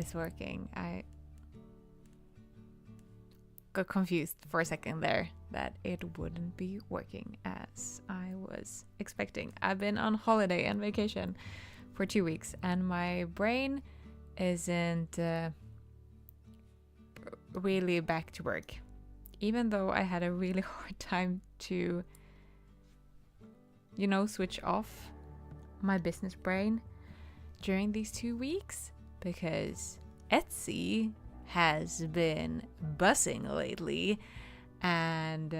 is working. I got confused for a second there that it wouldn't be working as I was expecting. I've been on holiday and vacation for 2 weeks, and my brain isn't really back to work, even though I had a really hard time to, switch off my business brain during these 2 weeks, because Etsy has been buzzing lately, and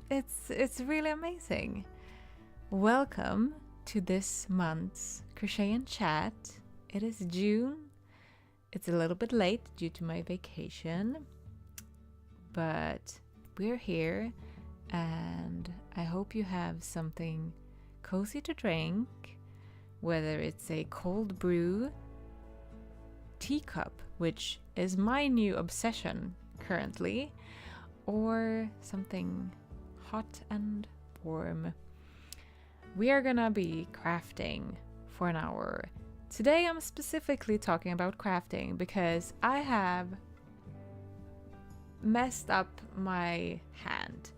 it's really amazing. Welcome to this month's Crochet and Chat. It is June. It's a little bit late due to my vacation, but we're here, and I hope you have something cozy to drink, whether it's a cold brew, teacup, which is my new obsession currently, or something hot and warm. We are gonna be crafting for an hour. Today I'm specifically talking about crafting because I have messed up my hand.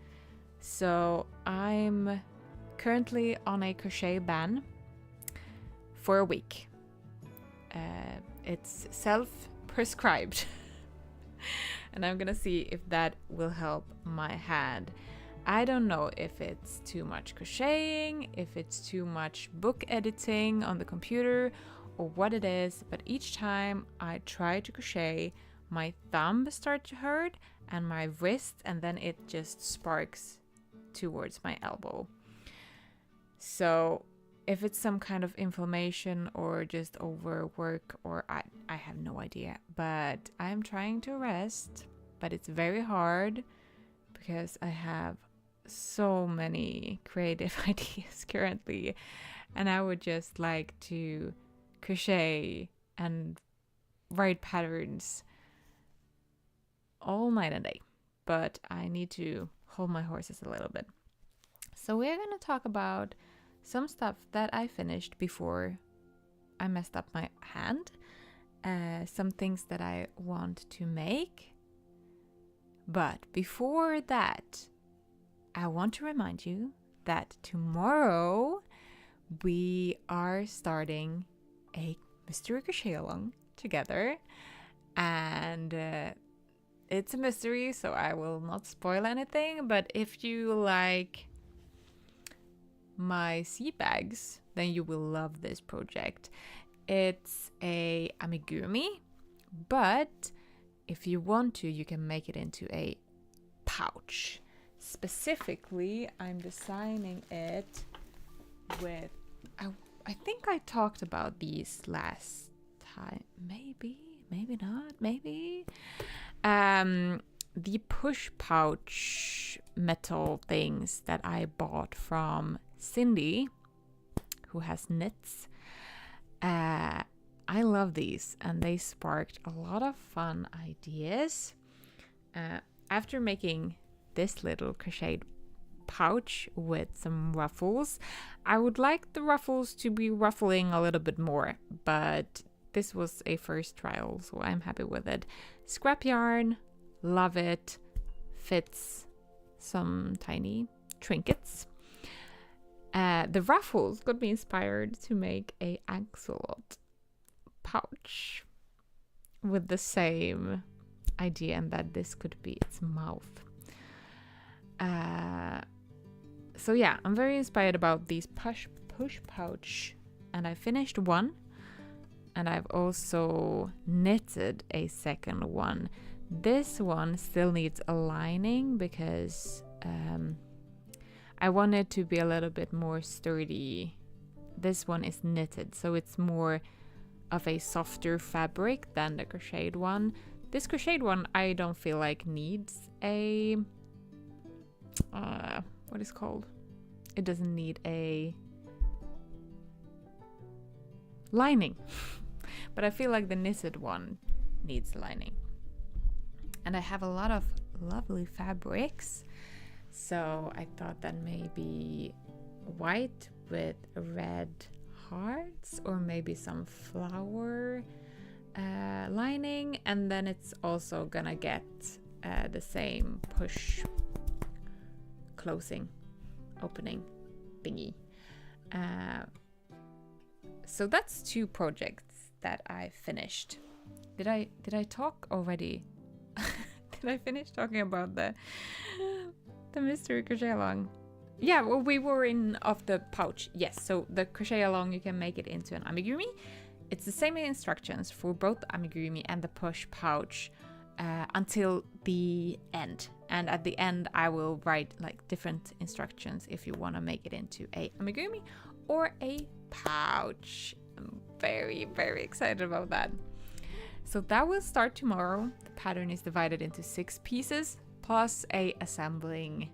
So I'm currently on a crochet ban for a week. It's self-prescribed. And I'm gonna see if that will help my hand. I don't know if it's too much crocheting, if it's too much book editing on the computer, or what it is, but each time I try to crochet, my thumb starts to hurt and my wrist, and then it just sparks towards my elbow. So if it's some kind of inflammation or just overwork, or I have no idea, but I'm trying to rest, but it's very hard because I have so many creative ideas currently, and I would just like to crochet and write patterns all night and day, but I need to hold my horses a little bit. So we're going to talk about some stuff that I finished before I messed up my hand, some things that I want to make. But before that, I want to remind you that tomorrow we are starting a mystery crochet along together, and it's a mystery, so I will not spoil anything, but if you like my sea bags, then you will love this project. It's a amigurumi, but if you want to, you can make it into a pouch. Specifically, I'm designing it with, I think I talked about these last time, maybe not, maybe. The push pouch metal things that I bought from Cindy, who has knits. I love these, and they sparked a lot of fun ideas. After making this little crocheted pouch with some ruffles, I would like the ruffles to be ruffling a little bit more, but this was a first trial, so I'm happy with it. Scrap yarn, love it, fits some tiny trinkets. The ruffles got me inspired to make a axolot pouch with the same idea, and that this could be its mouth. So yeah, I'm very inspired about these push pouch, and I finished one, and I've also knitted a second one. This one still needs a lining because I want it to be a little bit more sturdy. This one is knitted, so it's more of a softer fabric than the crocheted one. This crocheted one I don't feel like needs a what is called? It doesn't need a lining. But I feel like the knitted one needs lining. And I have a lot of lovely fabrics, so I thought that maybe white with red hearts or maybe some flower lining, and then it's also gonna get the same push closing opening thingy. So that's 2 projects that I finished. Did I talk already? Did I finish talking about the mystery crochet along? Yeah, well, we were in of the pouch. Yes, so the crochet along, you can make it into an amigurumi. It's the same instructions for both the amigurumi and the push pouch until the end. And at the end, I will write like different instructions if you want to make it into a amigurumi or a pouch. I'm very, very excited about that. So that will start tomorrow. The pattern is divided into 6 pieces plus a assembling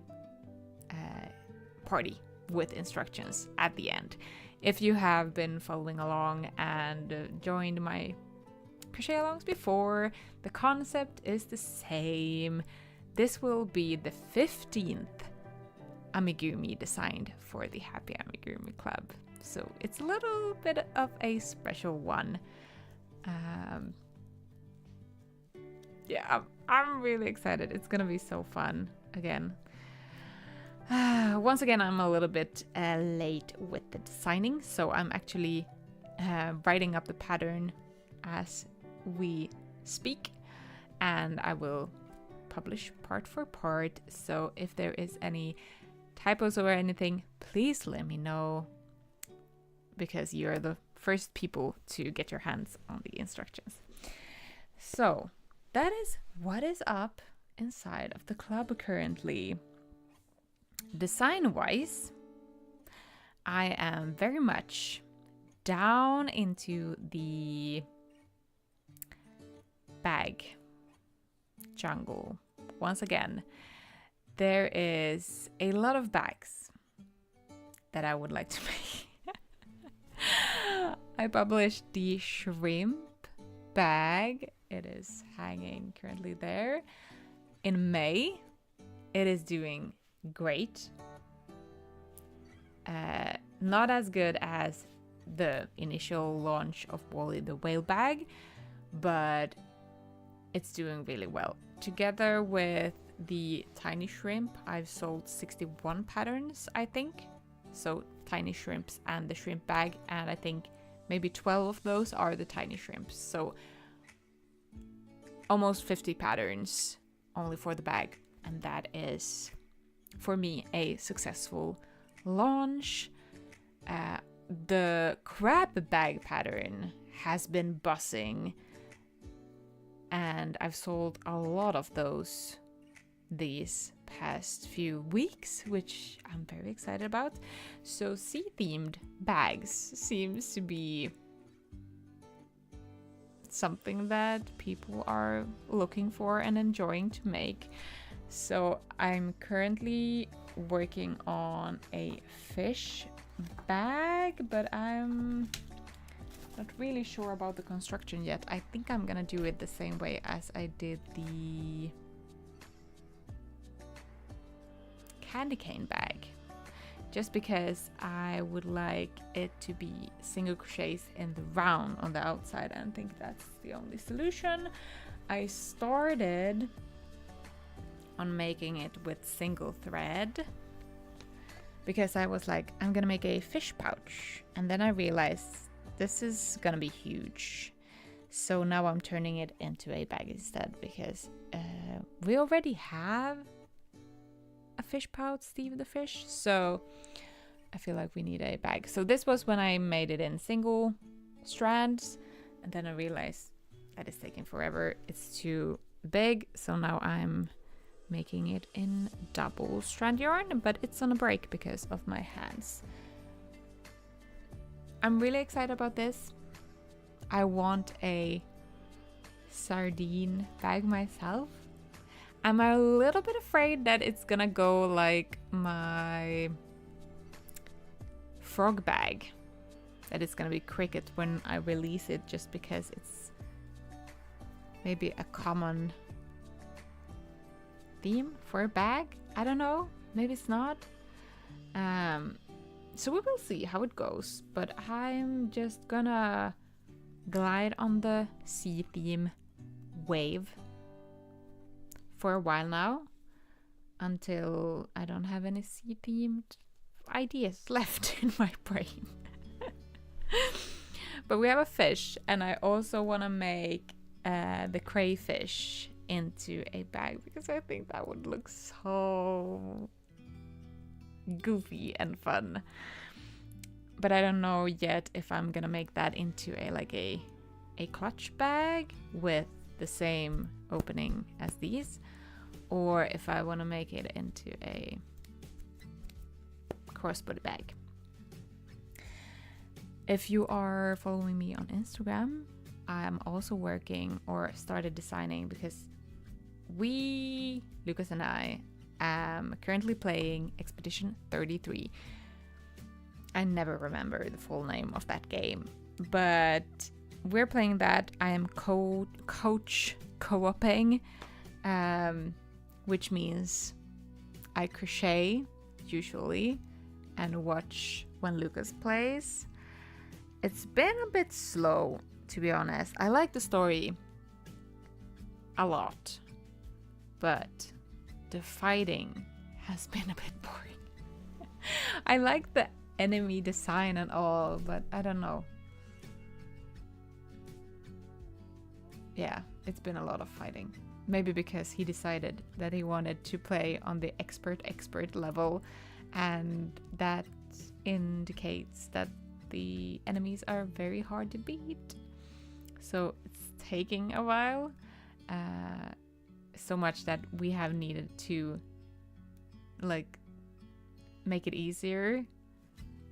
party with instructions at the end. If you have been following along and joined my crochet alongs before, the concept is the same. This will be the 15th amigurumi designed for the Happy Amigurumi Club. So it's a little bit of a special one. Yeah, I'm really excited. It's gonna be so fun again. Once again, I'm a little bit late with the designing, so I'm actually writing up the pattern as we speak, and I will publish part for part. So if there is any typos or anything, please let me know, because you're the first people to get your hands on the instructions. So that is what is up inside of the club currently. Design-wise, I am very much down into the bag jungle. Once again, there is a lot of bags that I would like to make. I published the shrimp bag. It is hanging currently there. In May, it is doing great. Not as good as the initial launch of Wally the whale bag, but it's doing really well. Together with the tiny shrimp, I've sold 61 patterns, I think. So tiny shrimps and the shrimp bag, and I think maybe 12 of those are the tiny shrimps. So almost 50 patterns only for the bag, and that is for me a successful launch. The crab bag pattern has been buzzing, and I've sold a lot of those these past few weeks, which I'm very excited about. So sea themed bags seems to be something that people are looking for and enjoying to make. So I'm currently working on a fish bag, but I'm not really sure about the construction yet. I think I'm gonna do it the same way as I did the candy cane bag, just because I would like it to be single crochets in the round on the outside, and I think that's the only solution. I started on making it with single thread because I was like, I'm gonna make a fish pouch, and then I realized this is gonna be huge. So now I'm turning it into a bag instead, because we already have a fish pouch, Steve the fish, so I feel like we need a bag. So this was when I made it in single strands, and then I realized that it's taking forever, it's too big, so now I'm making it in double strand yarn, but it's on a break because of my hands. I'm really excited about this. I want a sardine bag myself. I'm a little bit afraid that it's gonna go like my frog bag, that it's gonna be cricket when I release it, just because it's maybe a common theme for a bag. I don't know, maybe it's not. So we will see how it goes, but I'm just gonna glide on the sea theme wave for a while now, until I don't have any sea themed ideas left in my brain. But we have a fish, and I also want to make the crayfish into a bag, because I think that would look so goofy and fun. But I don't know yet if I'm gonna make that into a clutch bag with the same opening as these, or if I want to make it into a crossbody bag. If you are following me on Instagram, I'm also working or started designing, because Lucas and I, am currently playing Expedition 33. I never remember the full name of that game, but we're playing that. I am co-oping, which means I crochet usually and watch when Lucas plays. It's been a bit slow, to be honest. I like the story a lot, but the fighting has been a bit boring. I like the enemy design and all, but I don't know. Yeah, it's been a lot of fighting. Maybe because he decided that he wanted to play on the expert level, and that indicates that the enemies are very hard to beat. So it's taking a while, so much that we have needed to make it easier,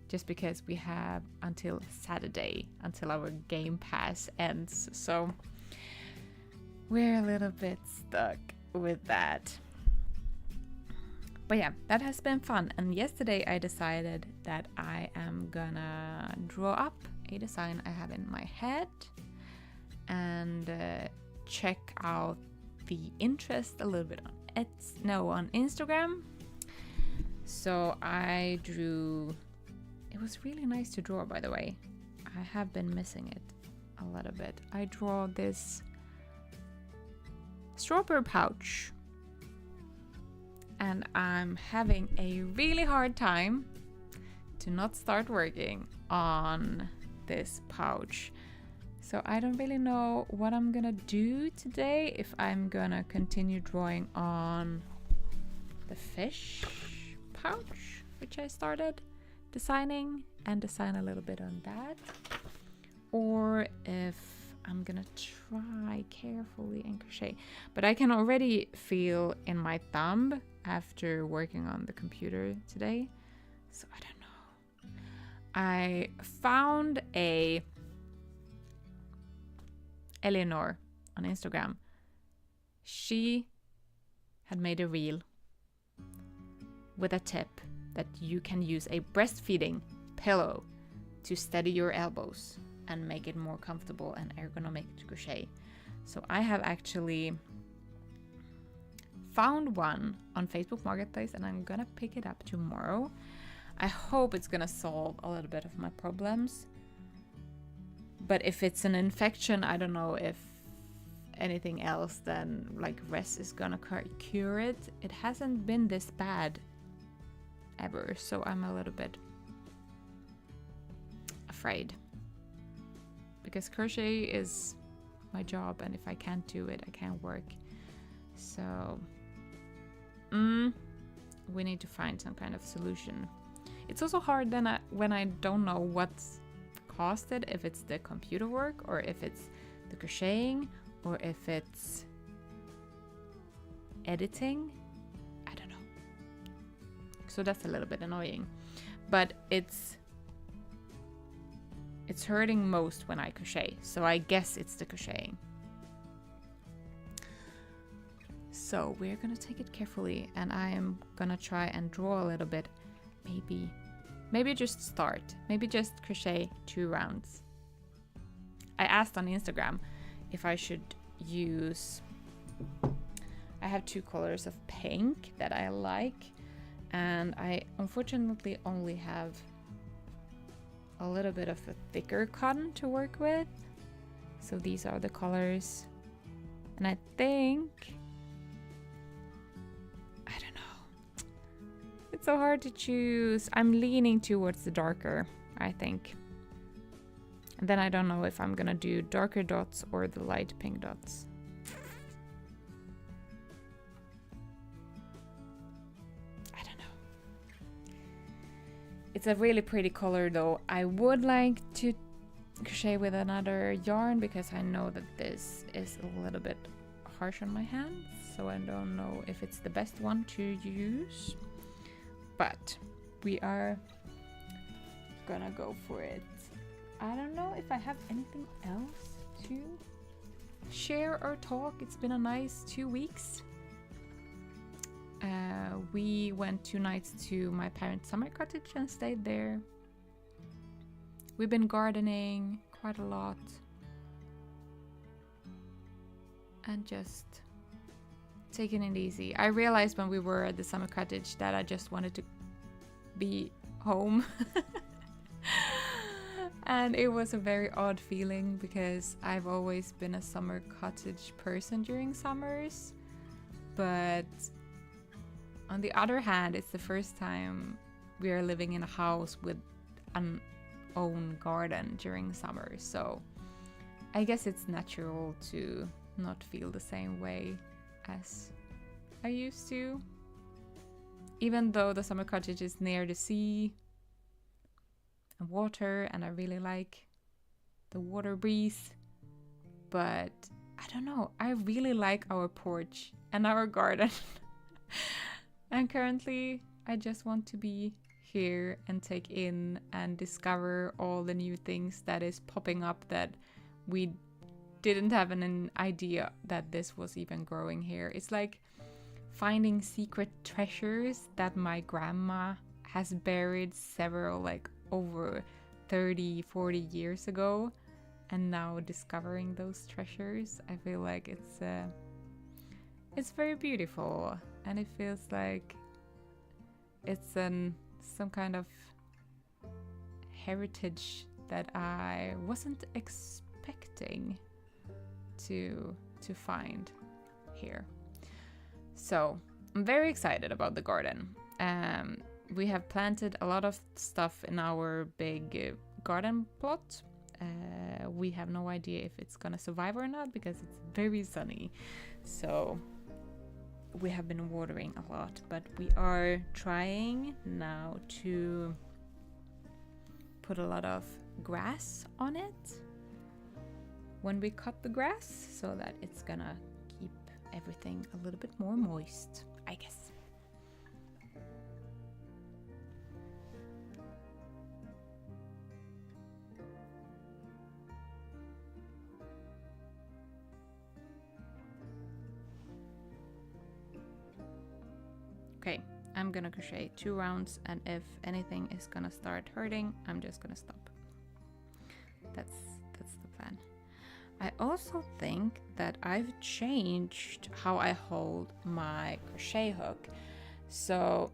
just because we have until Saturday until our game pass ends. So we're a little bit stuck with that. But yeah, that has been fun. And yesterday I decided that I am gonna draw up a design I have in my head and check out the interest a little bit on Instagram. So I drew. It was really nice to draw, by the way. I have been missing it a little bit. I draw this strawberry pouch, and I'm having a really hard time to not start working on this pouch. So I don't really know what I'm gonna do today, if I'm gonna continue drawing on the fish pouch, which I started designing, and design a little bit on that, or if I'm gonna try carefully and crochet. But I can already feel in my thumb after working on the computer today, so I don't know. I found a Eleanor on Instagram. She had made a reel with a tip that you can use a breastfeeding pillow to steady your elbows and make it more comfortable and ergonomic to crochet. So I have actually found one on Facebook Marketplace, and I'm gonna pick it up tomorrow. I hope it's gonna solve a little bit of my problems. But if it's an infection, I don't know if anything else than like rest is gonna cure it. It hasn't been this bad ever, so I'm a little bit afraid, because crochet is my job, and if I can't do it, I can't work. So we need to find some kind of solution. It's also hard then when I don't know what's caused it, if it's the computer work, or if it's the crocheting, or if it's editing. I don't know. So that's a little bit annoying, but it's hurting most when I crochet, so I guess it's the crocheting. So we're gonna take it carefully, and I am gonna try and draw a little bit. Maybe just start. Maybe just crochet 2 rounds. I asked on Instagram if I should use. I have 2 colors of pink that I like, and I unfortunately only have a little bit of a thicker cotton to work with. So these are the colors. And I think, I don't know. It's so hard to choose. I'm leaning towards the darker, I think. And then I don't know if I'm gonna do darker dots or the light pink dots. I don't know. It's a really pretty color though. I would like to crochet with another yarn because I know that this is a little bit harsh on my hands. So I don't know if it's the best one to use. But we are gonna go for it. I don't know if I have anything else to share or talk. It's been a nice 2 weeks. We went 2 nights to my parents' summer cottage and stayed there. We've been gardening quite a lot. And just taking it easy. I realized when we were at the summer cottage that I just wanted to be home. And it was a very odd feeling because I've always been a summer cottage person during summers. But on the other hand, it's the first time we are living in a house with an own garden during summer. So I guess it's natural to not feel the same way as I used to. Even though the summer cottage is near the sea and water, and I really like the water breeze, but I don't know, I really like our porch and our garden. And currently I just want to be here and take in and discover all the new things that is popping up that we didn't have an idea that this was even growing here. It's like finding secret treasures that my grandma has buried several, like over 30-40 years ago, and now discovering those treasures. I feel like it's very beautiful, and it feels like it's some kind of heritage that I wasn't expecting to find here. So I'm very excited about the garden. We have planted a lot of stuff in our big garden plot. We have no idea if it's gonna survive or not because it's very sunny. So we have been watering a lot, but we are trying now to put a lot of grass on it when we cut the grass, so that it's gonna keep everything a little bit more moist, I guess. Okay, I'm gonna crochet 2 rounds, and if anything is gonna start hurting, I'm just gonna stop. That's the plan. I also think that I've changed how I hold my crochet hook. So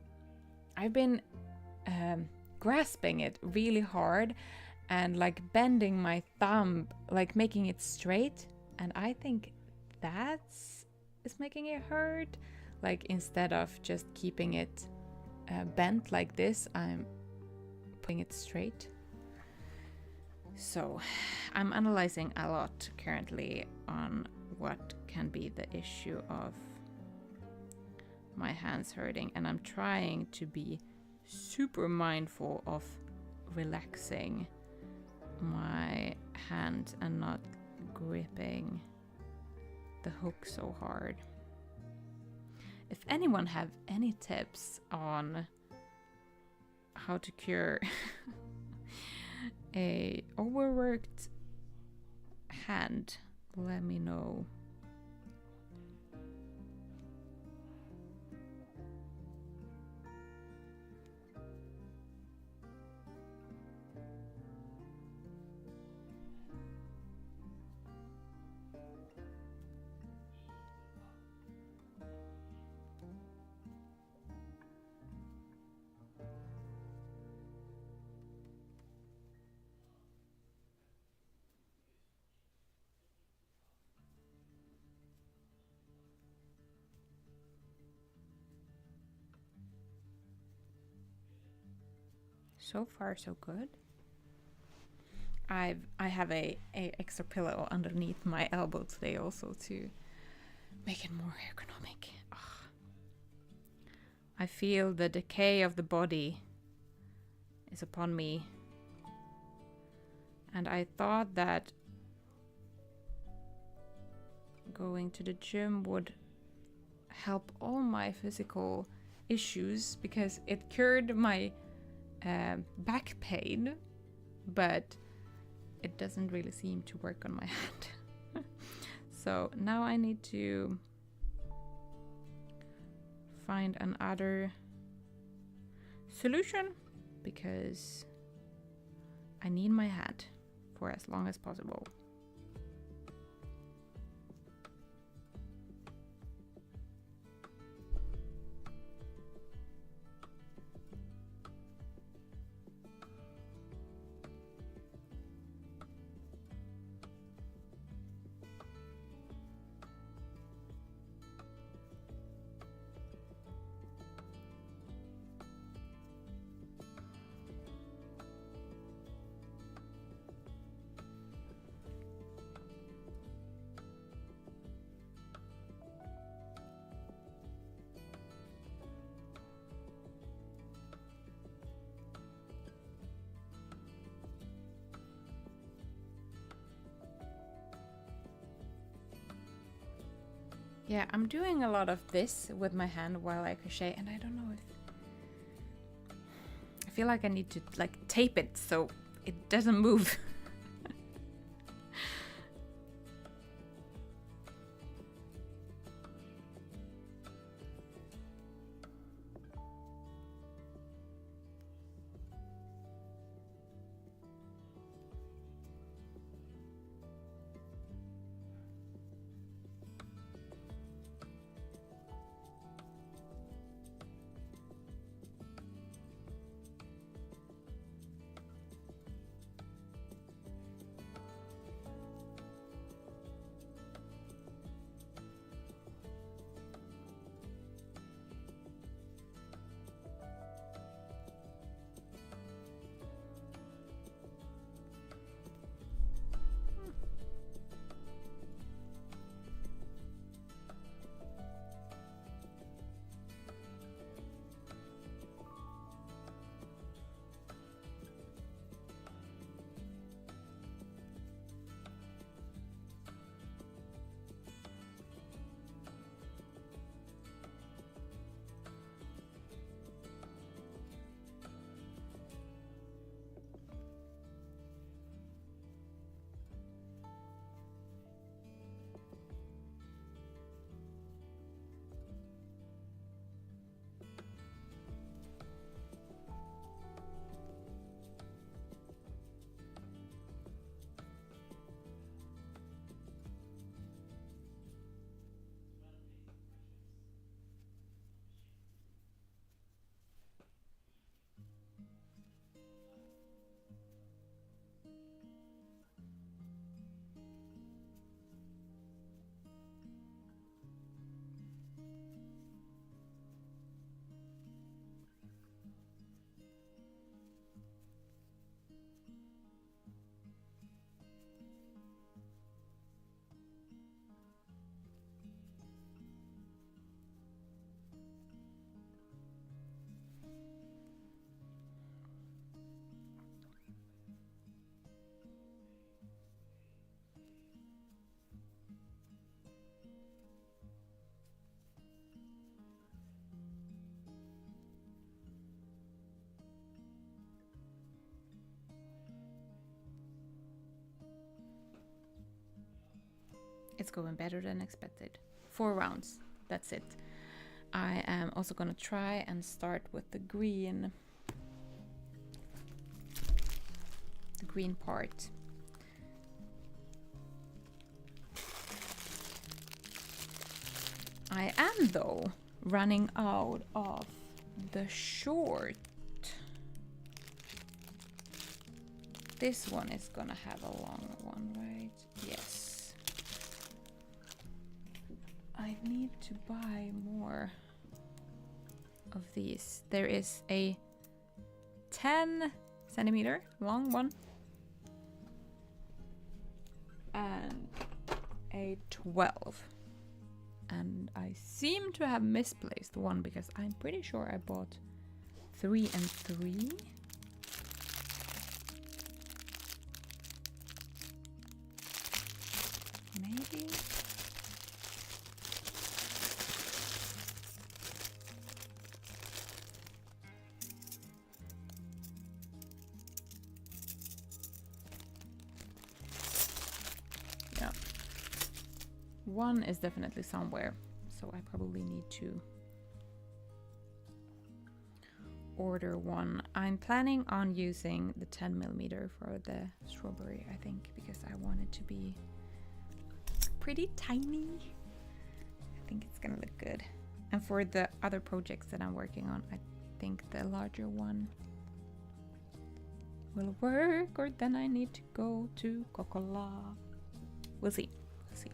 I've been grasping it really hard and like bending my thumb, like making it straight, and I think that's making it hurt. Like instead of just keeping it bent like this, I'm putting it straight. So I'm analyzing a lot currently on what can be the issue of my hands hurting, and I'm trying to be super mindful of relaxing my hand and not gripping the hook so hard. If anyone have any tips on how to cure a overworked hand, let me know. So far, so good. I have a extra pillow underneath my elbow today also to make it more ergonomic. Ugh. I feel the decay of the body is upon me. And I thought that going to the gym would help all my physical issues because it cured my back pain, but it doesn't really seem to work on my hand. So now I need to find another solution because I need my hand for as long as possible. Yeah, I'm doing a lot of this with my hand while I crochet, and I don't know if... I feel like I need to like tape it so it doesn't move. It's going better than expected. 4 rounds, that's it. I am also gonna try and start with the green part. I am though running out of the short. This one is gonna have a long one, right? Yes. I need to buy more of these. There is a 10 centimeter long one. And a 12. And I seem to have misplaced one because I'm pretty sure I bought 3 and 3. Maybe. Yeah. One is definitely somewhere, so I probably need to order one. I'm planning on using the 10 millimeter for the strawberry, I think, because I want it to be pretty tiny. I think it's gonna look good. And for the other projects that I'm working on, I think the larger one will work, or then I need to go to Coca-Cola. We'll see. We'll see.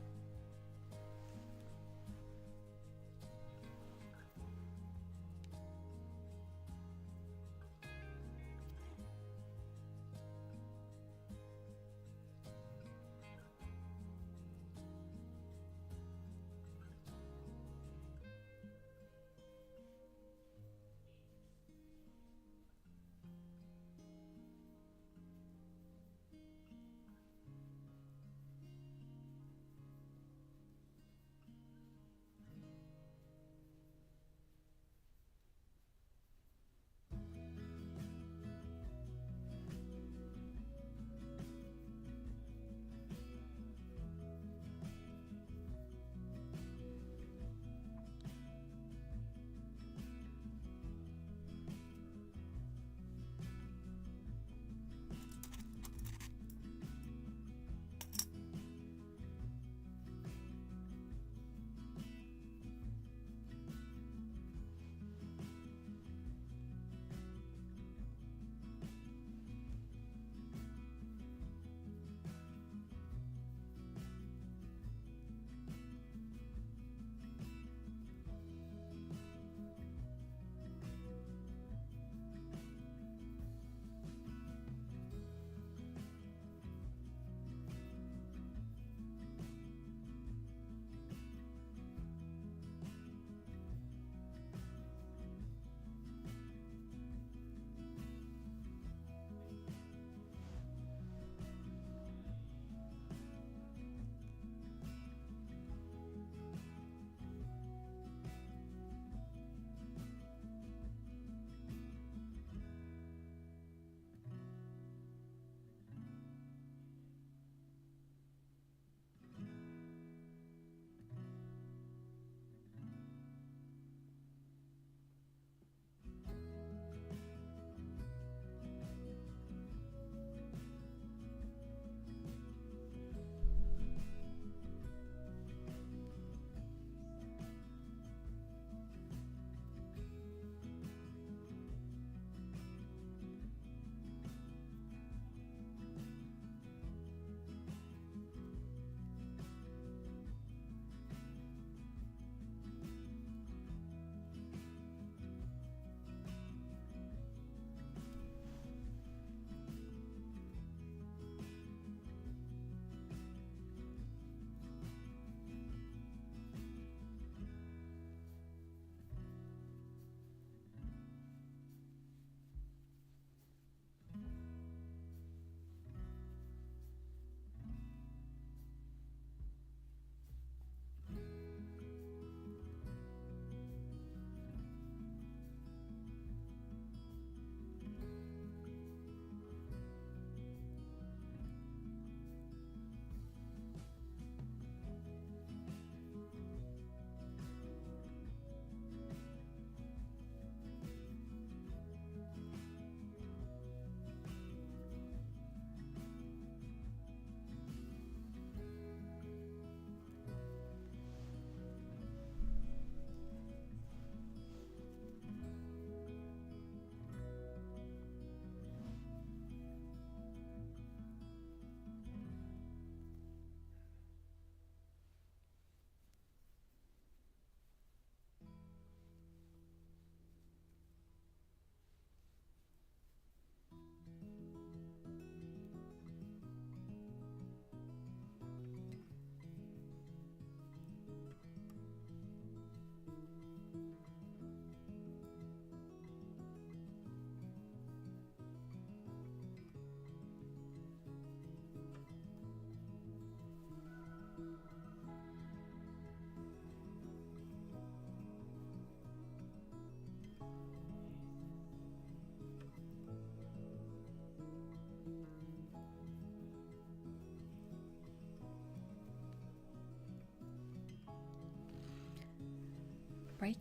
break.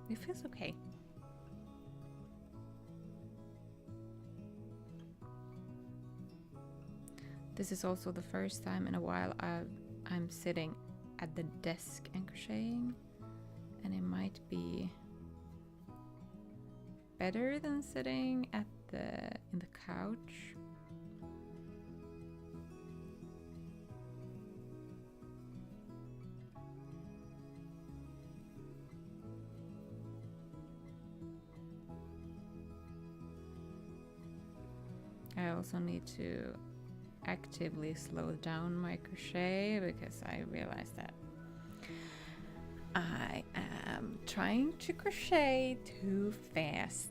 It feels okay. This is also the first time in a while I'm sitting at the desk and crocheting, and it might be better than sitting at in the couch. I also need to actively slow down my crochet because I realized that I am trying to crochet too fast,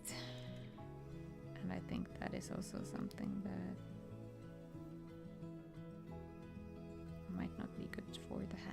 and I think that is also something that might not be good for the hands.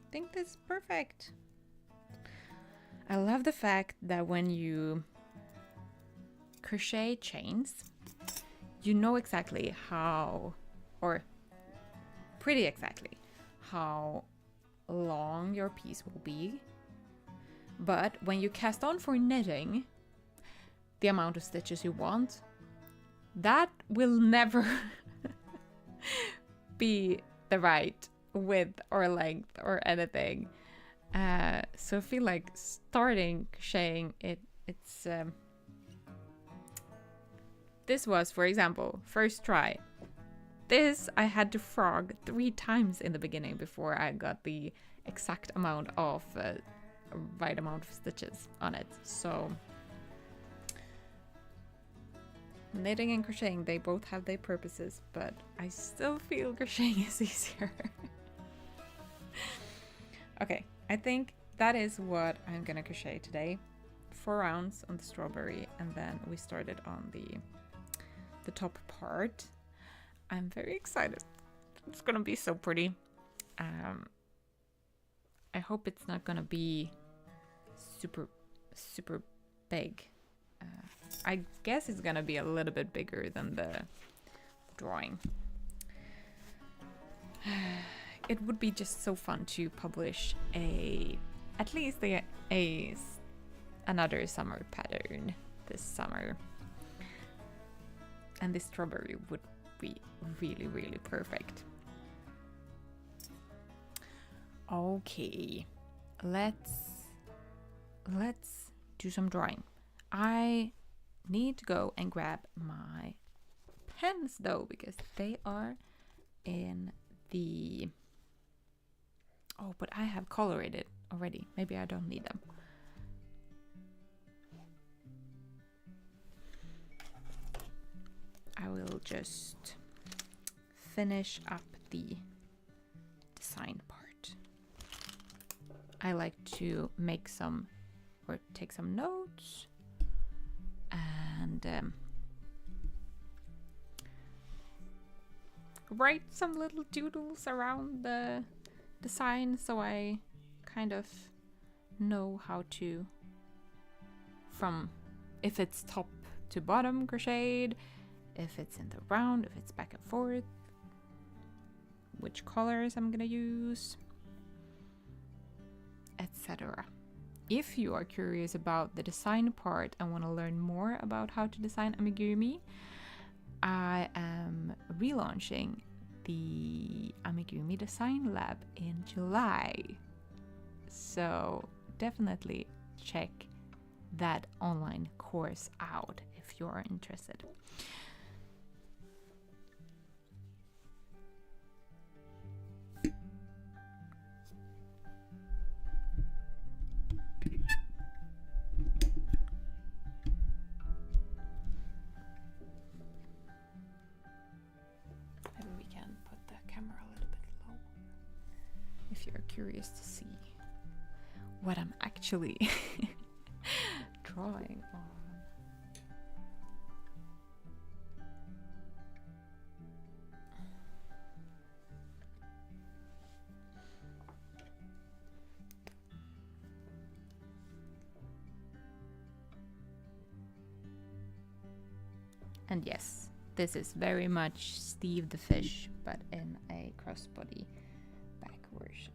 I think that's perfect. I love the fact that when you crochet chains, you know exactly how, or pretty exactly, how long your piece will be. But when you cast on for knitting, the amount of stitches you want, that will never be the right width or length or anything. So I feel like starting crocheting, it's this was, for example, first try. This I had to frog 3 times in the beginning before I got the exact amount of right amount of stitches on it. So knitting and crocheting, they both have their purposes, but I still feel crocheting is easier. Okay, I think that is what I'm gonna crochet today. 4 rounds on the strawberry, and then we started on the top part. I'm very excited. It's gonna be so pretty. I hope it's not gonna be super big. I guess it's gonna be a little bit bigger than the drawing. It would be just so fun to publish at least another summer pattern this summer. And this strawberry would be really, really perfect. Okay, let's do some drawing. I need to go and grab my pens though, because they are in the... Oh, but I have colored it already. Maybe I don't need them. I will just finish up the design part. I like to make some or take some notes and write some little doodles around the design, so I kind of know how to, from if it's top to bottom crocheted, if it's in the round, if it's back and forth, which colors I'm gonna use, etc. If you are curious about the design part and want to learn more about how to design amigurumi, I am relaunching the Amigurumi Design Lab in July. So definitely check that online course out if you are interested. If you're curious to see what I'm actually drawing on. And yes, this is very much Steve the Fish, but in a crossbody back version.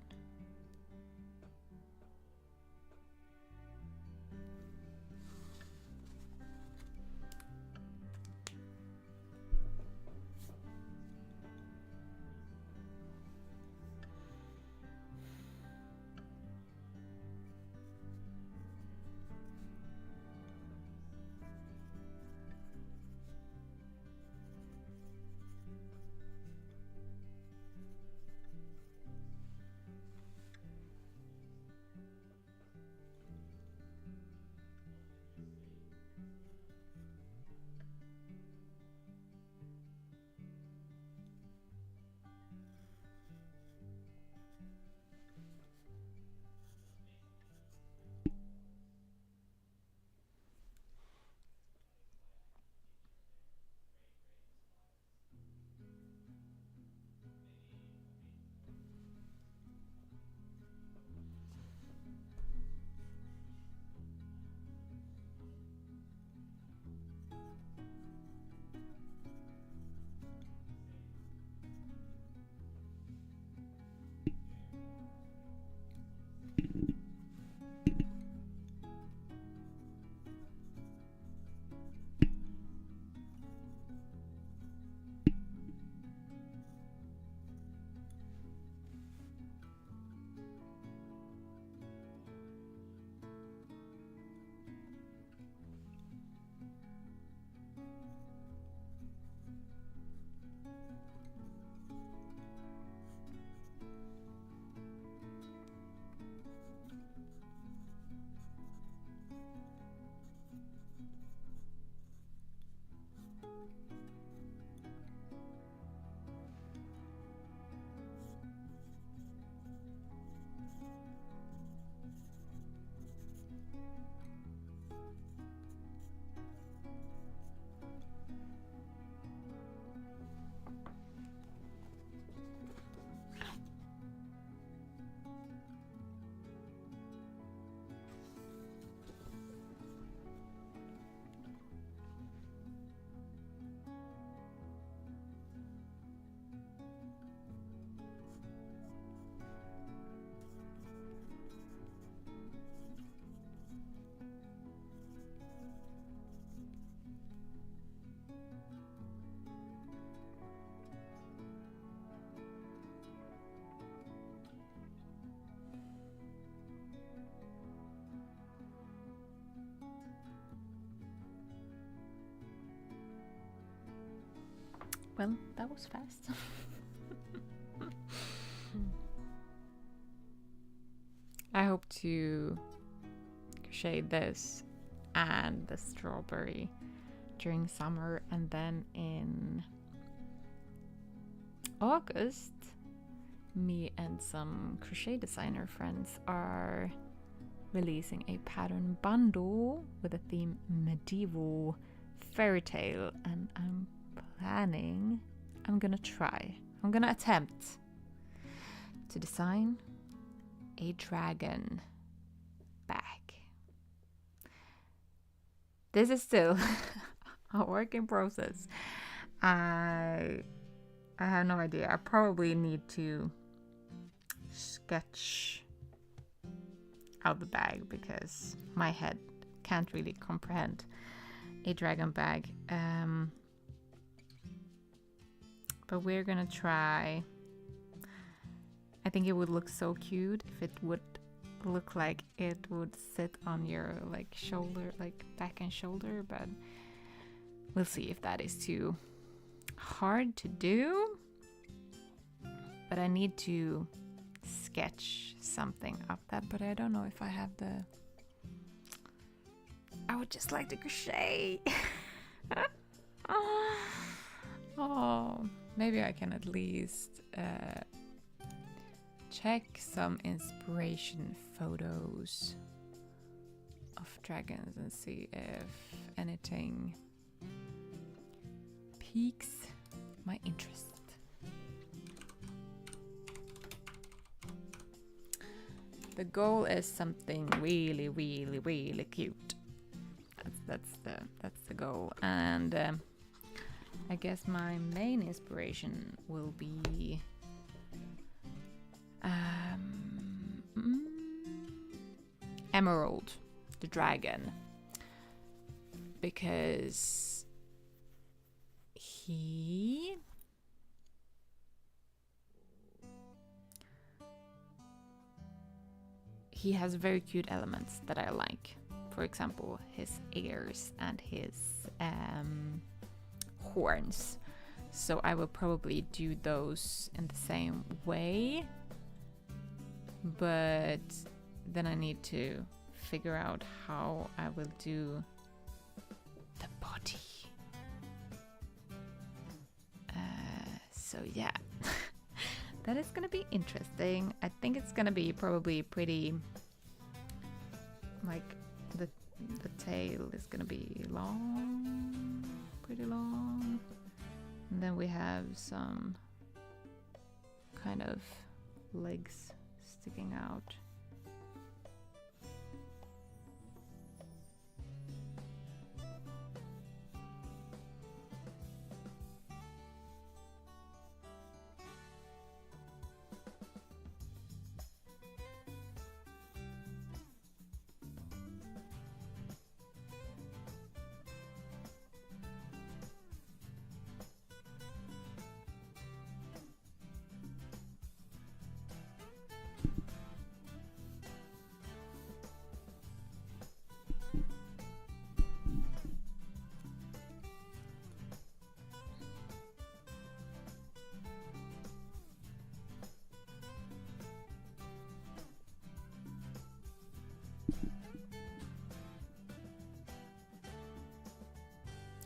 Well, that was fast. I hope to crochet this and the strawberry during summer, and then in August me and some crochet designer friends are releasing a pattern bundle with a theme medieval fairy tale, and I'm gonna attempt to design a dragon bag. This is still a work in process. I have no idea. I probably need to sketch out the bag because my head can't really comprehend a dragon bag. But we're gonna try. I think it would look so cute if it would look like it would sit on your like shoulder, like back and shoulder, but we'll see if that is too hard to do. But I need to sketch something of that, but I don't know if I have the... I would just like to crochet. Oh, maybe I can at least check some inspiration photos of dragons and see if anything piques my interest. The goal is something really, really, really cute. That's the goal, and I guess my main inspiration will be Emerald, the dragon, because he has very cute elements that I like. For example, his ears and his horns. So I will probably do those in the same way, but then I need to figure out how I will do the body. So yeah, that is gonna be interesting. I think it's gonna be probably pretty, like the tail is gonna be long, pretty long, and then we have some kind of legs sticking out.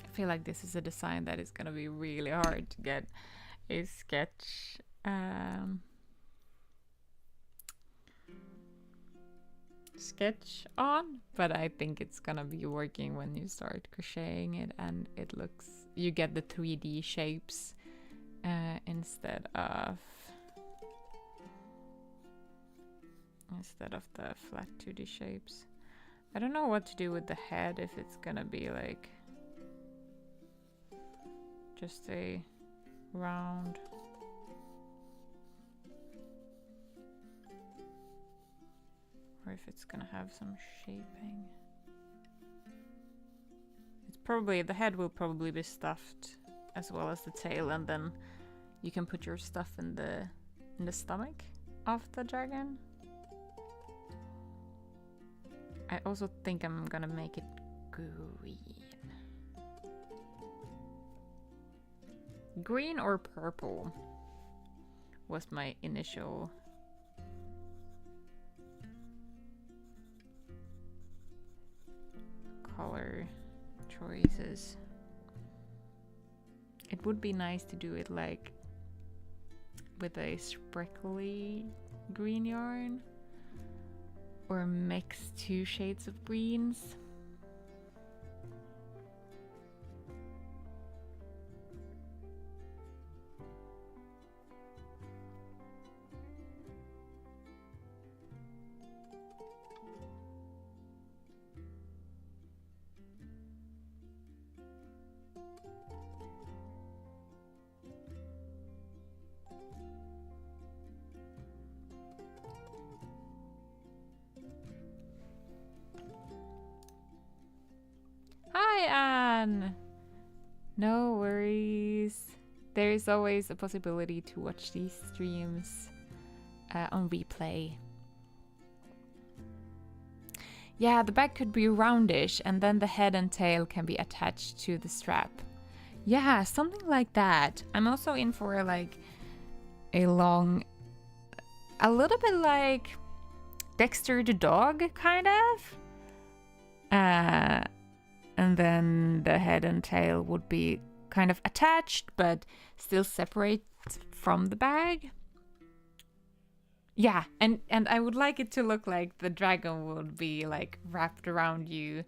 I feel like this is a design that is gonna be really hard to get a sketch on, but I think it's gonna be working when you start crocheting it, and it looks, you get the 3D shapes instead of the flat 2D shapes. I don't know what to do with the head, if it's gonna be like just a round, or if it's gonna have some shaping. It's probably, the head will probably be stuffed as well as the tail, and then you can put your stuff in the stomach of the dragon. I also think I'm gonna make it green. Green or purple was my initial color choices. It would be nice to do it like with a sparkly green yarn or mix 2 shades of greens. Hi, Anne! No worries. There is always a possibility to watch these streams on replay. Yeah, the back could be roundish and then the head and tail can be attached to the strap. Yeah, something like that. I'm also in for like a long, a little bit like Dexter the dog, kind of. And then the head and tail would be kind of attached, but still separate from the bag. Yeah, and I would like it to look like the dragon would be like wrapped around you,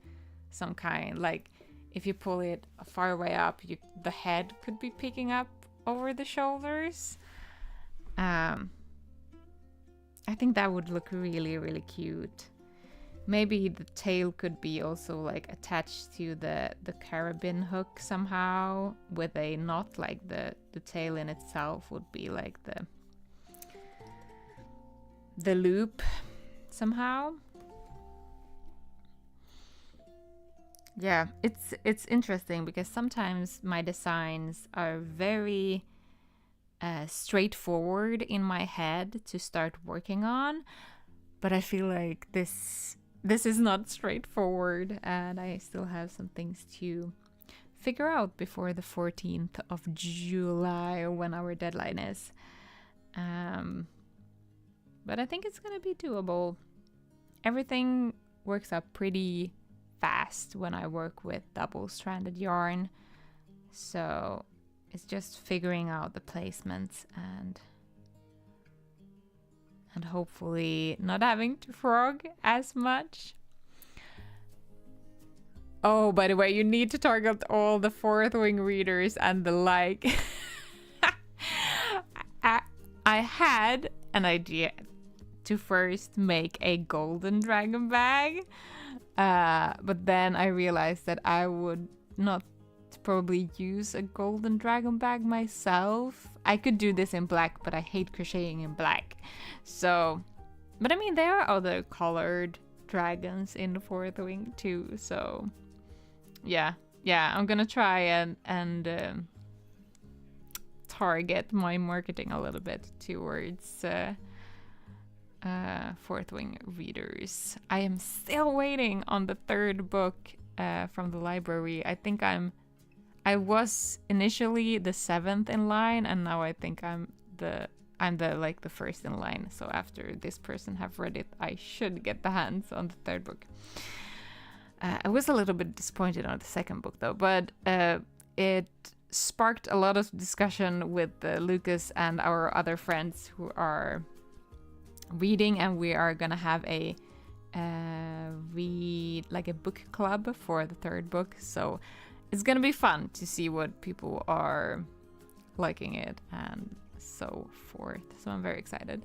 some kind. Like if you pull it far away up, the head could be picking up over the shoulders. I think that would look really, really cute. Maybe the tail could be also like attached to the carabin hook somehow with a knot, like the tail in itself would be like the loop somehow. Yeah, it's interesting because sometimes my designs are very straightforward in my head to start working on, but I feel like this is not straightforward and I still have some things to figure out before the 14th of July when our deadline is. But I think it's gonna be doable. Everything works up pretty fast when I work with double-stranded yarn, so it's just figuring out the placements and hopefully not having to frog as much. Oh, by the way, you need to target all the fourth wing readers and the like. I had an idea to first make a golden dragon bag, but then I realized that I would not probably use a golden dragon bag myself. I could do this in black, but I hate crocheting in black. So, but I mean, there are other colored dragons in the fourth wing too. So, yeah, I'm gonna try and target my marketing a little bit towards fourth wing readers. I am still waiting on the third book from the library. I think I was initially the 7th in line, and now I think I'm the like the first in line. So after this person have read it, I should get the hands on the third book. I was a little bit disappointed on the second book though, but it sparked a lot of discussion with Lucas and our other friends who are reading, and we are gonna have a read like a book club for the third book. So it's gonna be fun to see what people are liking it and so forth. So I'm very excited.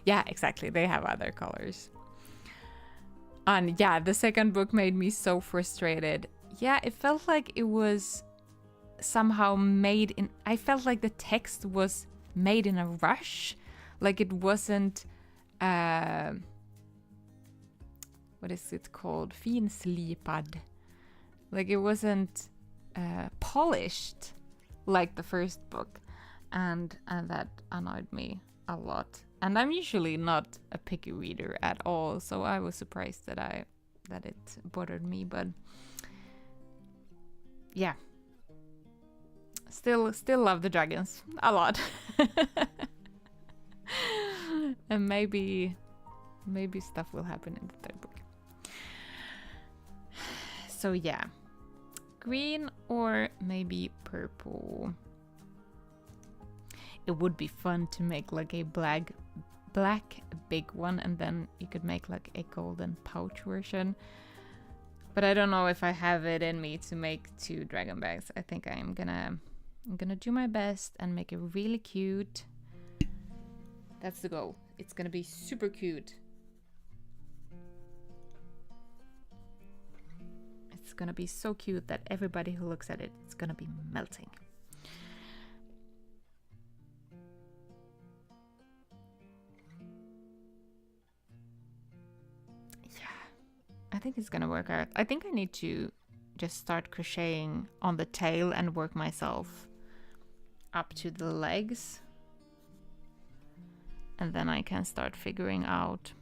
Yeah, exactly. They have other colors. And yeah, the second book made me so frustrated. Yeah, it felt like it was somehow made in... I felt like the text was made in a rush. Like it wasn't... what is it called? Finslipad. Like it wasn't polished like the first book, and that annoyed me a lot. And I'm usually not a picky reader at all, so I was surprised that it bothered me. But yeah, Still love the dragons a lot. And maybe stuff will happen in the third book. So yeah, green or maybe purple. It would be fun to make like a black big one, and then you could make like a golden pouch version. But I don't know if I have it in me to make 2 dragon bags. I think I'm gonna do my best and make it really cute. That's the goal. It's gonna be super cute. It's gonna be so cute that everybody who looks at it is gonna be melting. I think it's gonna work out. I think I need to just start crocheting on the tail and work myself up to the legs. And then I can start figuring out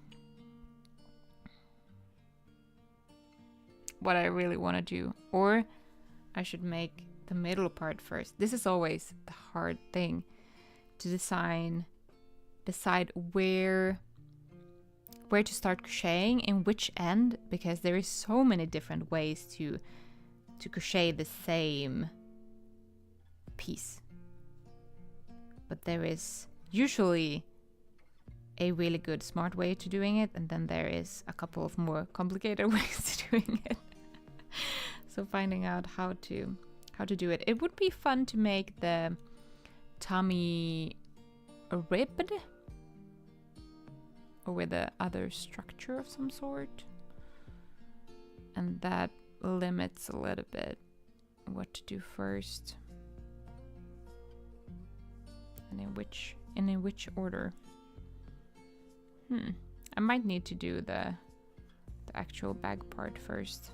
what I really want to do. Or I should make the middle part first. This is always the hard thing to decide where to start crocheting, in which end, because there is so many different ways to crochet the same piece. But there is usually a really good smart way to doing it, and then there is a couple of more complicated ways to doing it. So finding out how to do it. It would be fun to make the tummy ribbed, or with a other structure of some sort, and that limits a little bit what to do first and in which order. I might need to do the actual bag part first.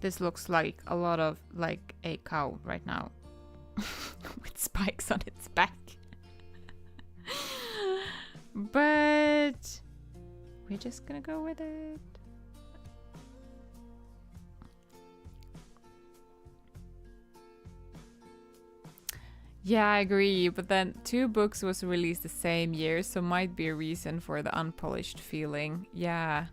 This looks like a lot of like a cow right now with spikes on its back. But we're just gonna go with it. Yeah, I agree, but then 2 books was released the same year, so might be a reason for the unpolished feeling. Yeah,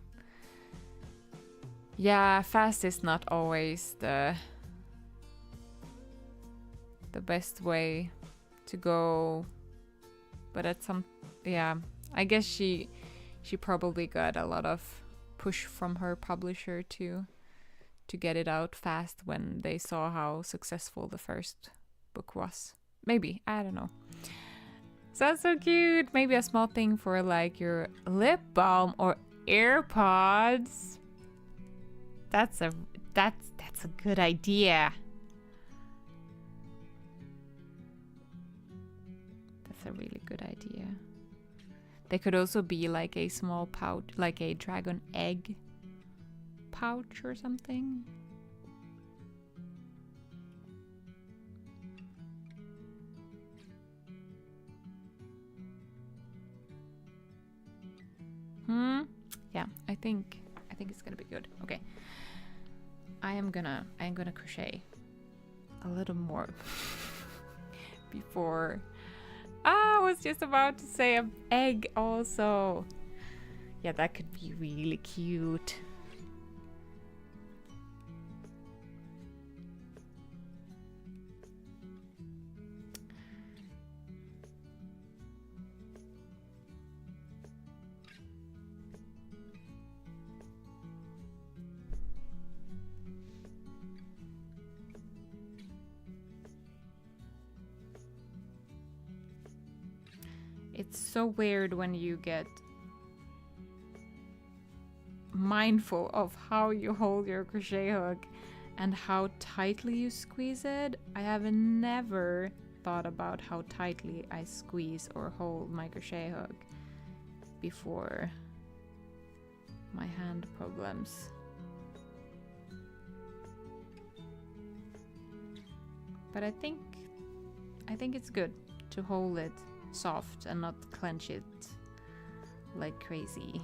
fast is not always the best way to go, but at some, yeah, I guess she probably got a lot of push from her publisher to get it out fast when they saw how successful the first book was. Maybe, I don't know. So that's so cute. Maybe a small thing for like your lip balm or AirPods. That's a good idea. That's a really good idea. They could also be like a small pouch, like a dragon egg pouch or something. Yeah, I think it's gonna be good. Okay. I am gonna crochet a little more before. I was just about to say an egg also. Yeah, that could be really cute. It's so weird when you get mindful of how you hold your crochet hook and how tightly you squeeze it. I have never thought about how tightly I squeeze or hold my crochet hook before my hand problems. But I think it's good to hold it soft and not clench it like crazy.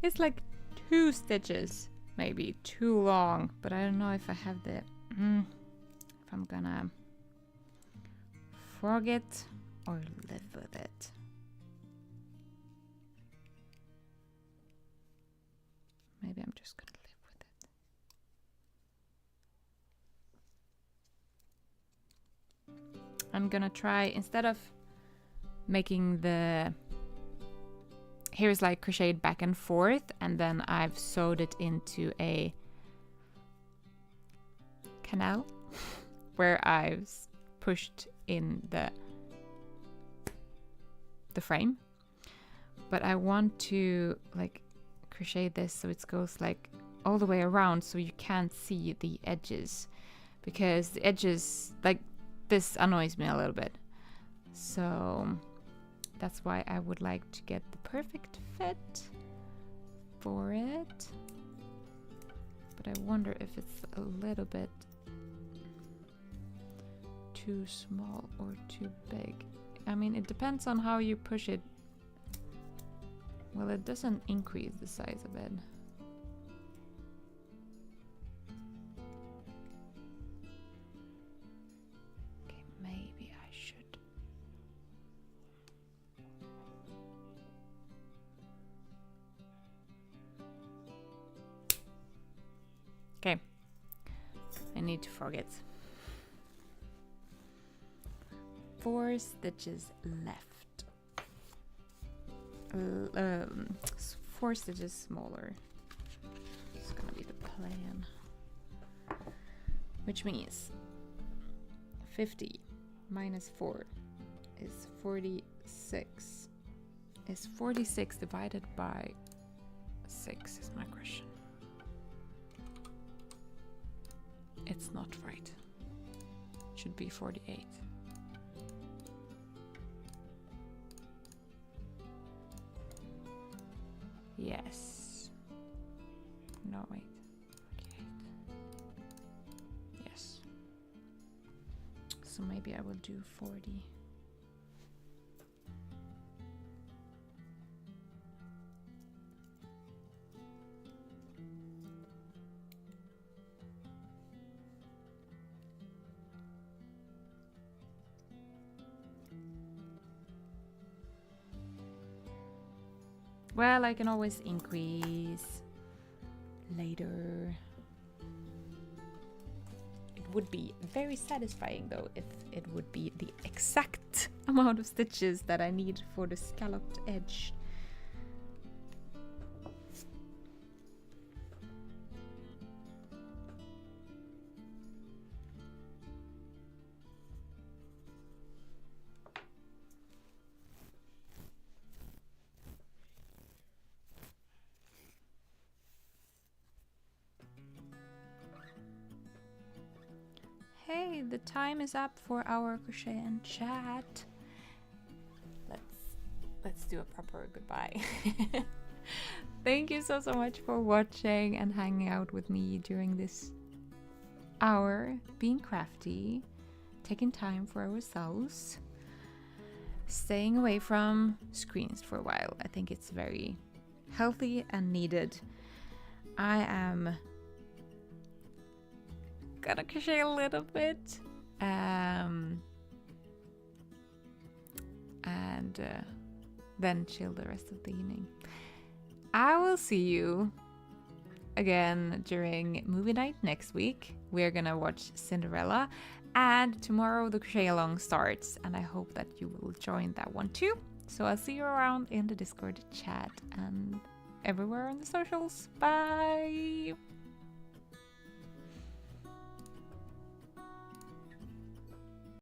It's like 2 stitches, maybe too long, but I don't know if I have the if I'm gonna forget or live with it. Maybe I'm just gonna live with it. I'm gonna try, instead of making the here's like crocheted back and forth, and then I've sewed it into a canal where I've pushed in the frame. But I want to like crochet this so it goes like all the way around, so you can't see the edges, because the edges like this annoys me a little bit. So that's why I would like to get the perfect fit for it. But I wonder if it's a little bit too small or too big. I mean, it depends on how you push it. Well, it doesn't increase the size of it. Okay, maybe I should. Okay, I need to forget. 4 stitches left. 4 stitches smaller. It's gonna be the plan. Which means 50 minus 4 is 46. Is 46 divided by 6 is my question. It's not right. It should be 48. Yes. No, wait. 48. Yes. So maybe I will do 40. Well, I can always increase later. It would be very satisfying though if it would be the exact amount of stitches that I need for the scalloped edge. Hey, the time is up for our crochet and chat. Let's do a proper goodbye. Thank you so much for watching and hanging out with me during this hour, being crafty, taking time for ourselves, staying away from screens for a while. I think it's very healthy and needed. I am gonna crochet a little bit and then chill the rest of the evening. I will see you again during movie night next week. We're gonna watch Cinderella, and tomorrow the crochet along starts, and I hope that you will join that one too. So I'll see you around in the Discord chat and everywhere on the socials. Bye.